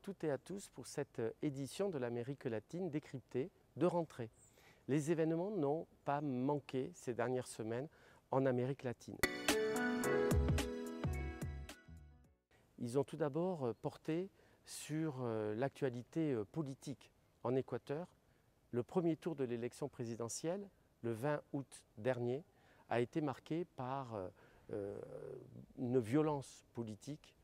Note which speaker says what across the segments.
Speaker 1: toutes et à tous pour cette édition de l'Amérique latine décryptée de rentrée. Les événements n'ont pas manqué ces dernières semaines en Amérique latine. Ils ont tout d'abord porté sur l'actualité politique en Équateur. Le premier tour de l'élection présidentielle, le 20 août dernier, a été marqué par une violence politique.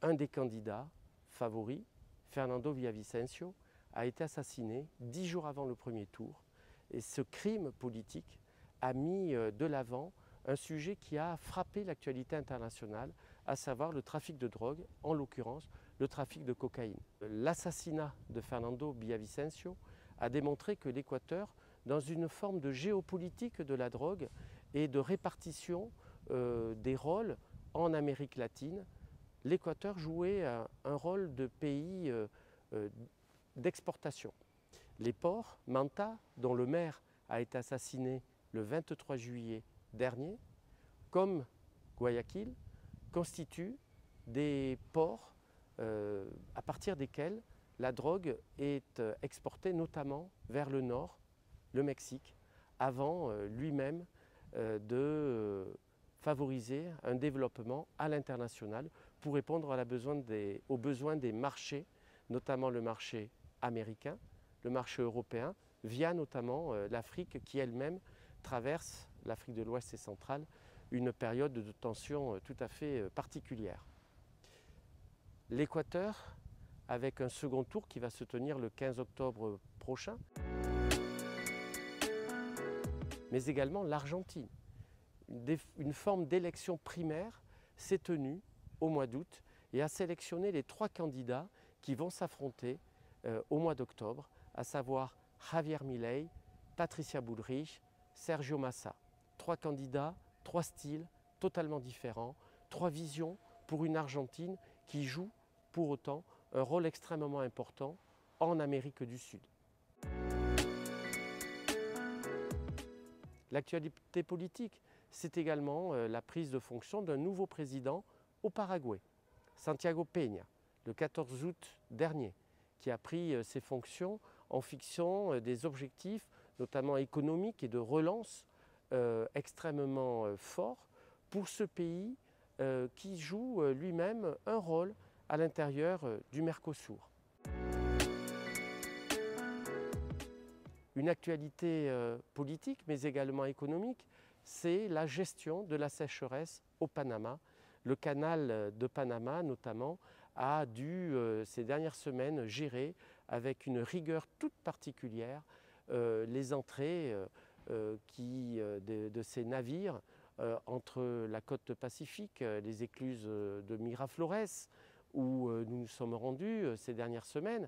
Speaker 1: Un des candidats favoris, Fernando Villavicencio, a été assassiné 10 jours avant le premier tour. Et ce crime politique a mis de l'avant un sujet qui a frappé l'actualité internationale, à savoir le trafic de drogue, en l'occurrence le trafic de cocaïne. L'assassinat de Fernando Villavicencio a démontré que l'Équateur, dans une forme de géopolitique de la drogue et de répartition des rôles en Amérique latine, l'Équateur jouait un rôle de pays d'exportation. Les ports, Manta, dont le maire a été assassiné le 23 juillet dernier, comme Guayaquil, constituent des ports à partir desquels la drogue est exportée notamment vers le nord, le Mexique, avant lui-même de favoriser un développement à l'international pour répondre aux besoins des marchés, notamment le marché américain, le marché européen, via notamment l'Afrique qui elle-même traverse, l'Afrique de l'Ouest et centrale, une période de tension tout à fait particulière. L'Équateur, avec un second tour qui va se tenir le 15 octobre prochain, mais également l'Argentine. Une forme d'élection primaire s'est tenue au mois d'août et a sélectionné les 3 candidats qui vont s'affronter au mois d'octobre, à savoir Javier Milei, Patricia Bullrich, Sergio Massa. 3 candidats, 3 styles totalement différents, 3 visions pour une Argentine qui joue pour autant un rôle extrêmement important en Amérique du Sud. L'actualité politique, c'est également la prise de fonction d'un nouveau président au Paraguay, Santiago Peña, le 14 août dernier, qui a pris ses fonctions en fixant des objectifs, notamment économiques et de relance, extrêmement forts pour ce pays qui joue lui-même un rôle à l'intérieur du Mercosur. Une actualité politique, mais également économique, c'est la gestion de la sécheresse au Panama. Le canal de Panama, notamment, a dû, ces dernières semaines, gérer avec une rigueur toute particulière les entrées de ces navires entre la côte pacifique, les écluses de Miraflores, où nous nous sommes rendus ces dernières semaines,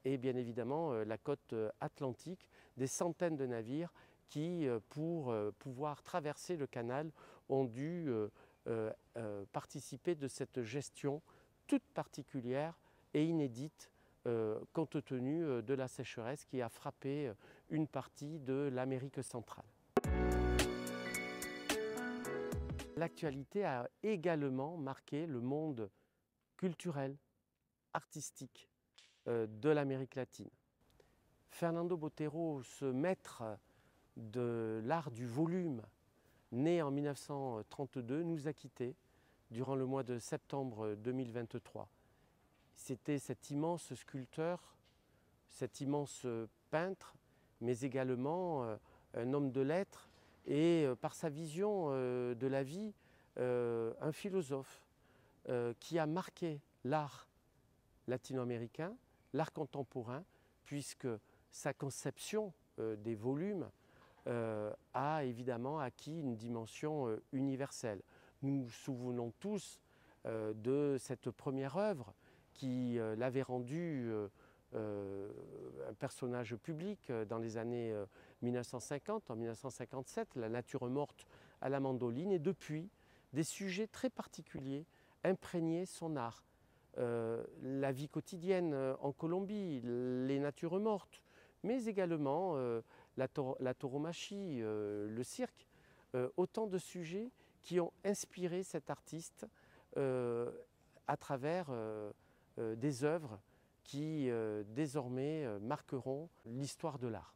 Speaker 1: et bien évidemment la côte atlantique, des centaines de navires qui, pour pouvoir traverser le canal, ont dû participer de cette gestion toute particulière et inédite compte tenu de la sécheresse qui a frappé une partie de l'Amérique centrale. L'actualité a également marqué le monde culturel, artistique de l'Amérique latine. Fernando Botero, ce maître de l'art du volume, né en 1932, nous a quittés durant le mois de septembre 2023. C'était cet immense sculpteur, cet immense peintre, mais également un homme de lettres et par sa vision de la vie, un philosophe qui a marqué l'art latino-américain, l'art contemporain, puisque sa conception des volumes a évidemment acquis une dimension universelle. Nous nous souvenons tous de cette première œuvre qui l'avait rendu un personnage public dans les années 1950, en 1957, La nature morte à la mandoline, et depuis, des sujets très particuliers imprégnaient son art. La vie quotidienne en Colombie, les natures mortes, mais également la tauromachie, le cirque, autant de sujets qui ont inspiré cet artiste à travers des œuvres qui désormais marqueront l'histoire de l'art.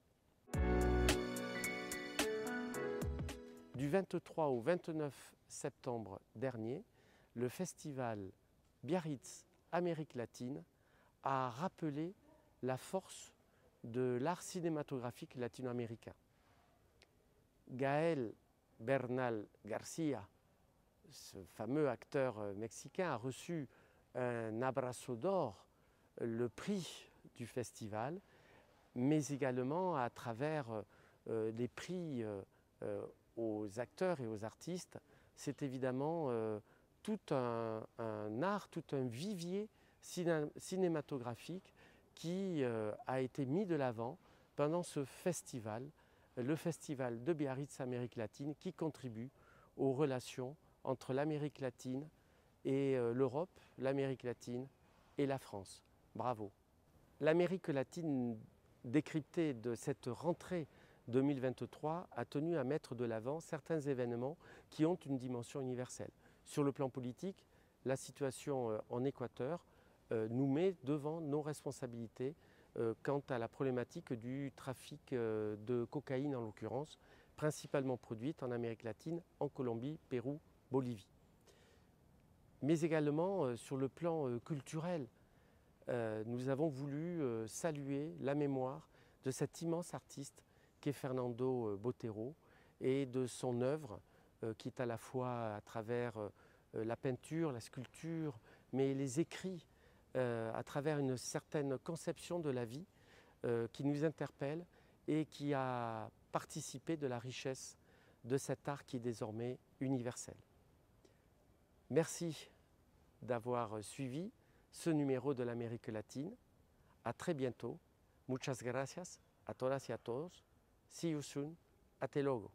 Speaker 1: Du 23 au 29 septembre dernier, le festival Biarritz Amérique latine a rappelé la force de l'art cinématographique latino-américain. Gael Bernal Garcia, ce fameux acteur mexicain, a reçu un Abrazo d'or, le prix du festival, mais également à travers les prix aux acteurs et aux artistes. C'est évidemment tout un art, tout un vivier cinématographique qui a été mis de l'avant pendant ce festival, le festival de Biarritz Amérique latine, qui contribue aux relations entre l'Amérique latine et l'Europe, l'Amérique latine et la France. Bravo. L'Amérique latine décryptée de cette rentrée 2023 a tenu à mettre de l'avant certains événements qui ont une dimension universelle. Sur le plan politique, la situation en Équateur nous met devant nos responsabilités quant à la problématique du trafic de cocaïne en l'occurrence, principalement produite en Amérique latine, en Colombie, Pérou, Bolivie. Mais également sur le plan culturel, nous avons voulu saluer la mémoire de cet immense artiste qu'est Fernando Botero et de son œuvre qui est à la fois à travers la peinture, la sculpture, mais les écrits, à travers une certaine conception de la vie qui nous interpelle et qui a participé de la richesse de cet art qui est désormais universel. Merci d'avoir suivi ce numéro de l'Amérique latine. À très bientôt. Muchas gracias a todas y a todos. See you soon. Hasta luego.